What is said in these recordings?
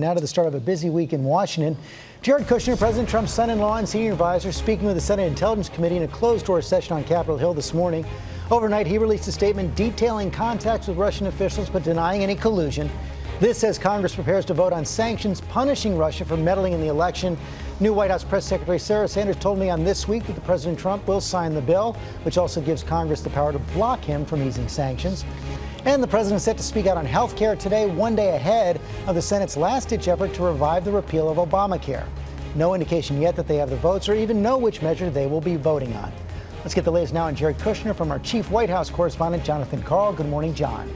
Now to the start of a busy week in Washington. Jared Kushner, President Trump's son-in-law and senior advisor, speaking with the Senate Intelligence Committee in a closed-door session on Capitol Hill this morning. Overnight, he released a statement detailing contacts with Russian officials but denying any collusion. This as Congress prepares to vote on sanctions punishing Russia for meddling in the election. New White House Press Secretary Sarah Sanders told me on This Week that President Trump will sign the bill, which also gives Congress the power to block him from easing sanctions. And the president is set to speak out on health care today, one day ahead of the Senate's last-ditch effort to revive the repeal of Obamacare. No indication yet that they have the votes or even know which measure they will be voting on. Let's get the latest now on Jared Kushner from our chief White House correspondent, Jonathan Karl. Good morning, John.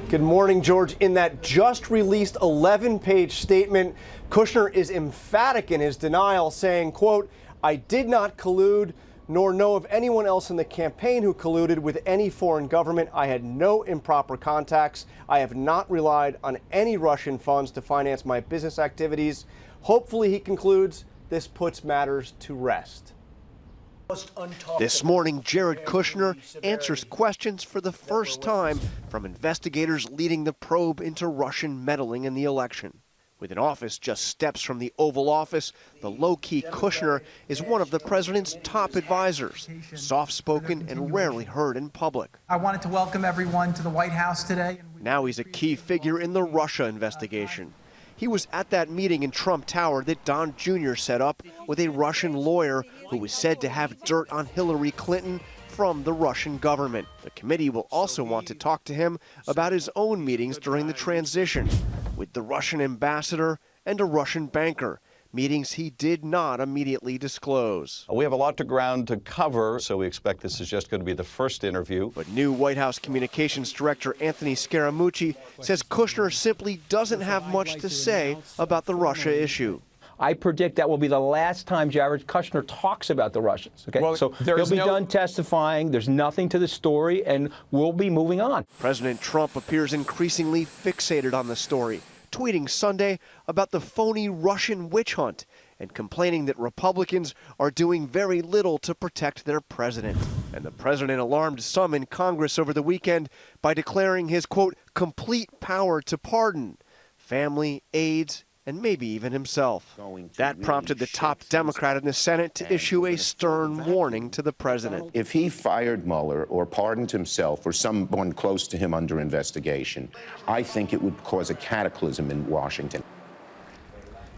Good morning, George. In that just released 11-page statement, Kushner is emphatic in his denial, saying, quote, "I did not collude nor know of anyone else in the campaign who colluded with any foreign government. I had no improper contacts. I have not relied on any Russian funds to finance my business activities." Hopefully, he concludes, this puts matters to rest. This morning, Jared Kushner answers questions for the first time from investigators leading the probe into Russian meddling in the election. With an office just steps from the Oval Office, the low-key Kushner is one of the president's top advisors, soft-spoken and rarely heard in public. I wanted to welcome everyone to the White House today. Now he's a key figure in the Russia investigation. He was at that meeting in Trump Tower that Don Jr. set up with a Russian lawyer who was said to have dirt on Hillary Clinton from the Russian government. The committee will also want to talk to him about his own meetings during the transition with the Russian ambassador and a Russian banker, meetings he did not immediately disclose. We have a lot of ground to cover, so we expect this is just going to be the first interview. But new White House Communications Director Anthony Scaramucci says Kushner simply doesn't have much to say about the Russia issue. I predict that will be the last time Jared Kushner talks about the Russians. Okay, well, so he'll be done testifying. There's nothing to the story, and we'll be moving on. President Trump appears increasingly fixated on the story, tweeting Sunday about the phony Russian witch hunt and complaining that Republicans are doing very little to protect their president. And the president alarmed some in Congress over the weekend by declaring his, quote, complete power to pardon family, aides, and maybe even himself. That prompted the top Democrat in the Senate to issue a stern warning to the president. If he fired Mueller or pardoned himself or someone close to him under investigation, I think it would cause a cataclysm in Washington.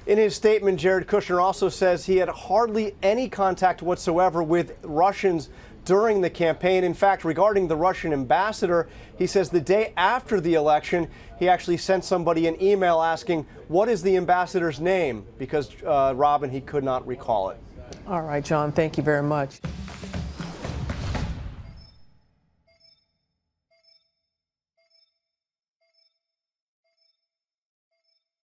In his statement, Jared Kushner also says he had hardly any contact whatsoever with Russians during the campaign. In fact, regarding the Russian ambassador, he says the day after the election, he actually sent somebody an email asking, what is the ambassador's name? Because, Robin, he could not recall it. All right, John, thank you very much.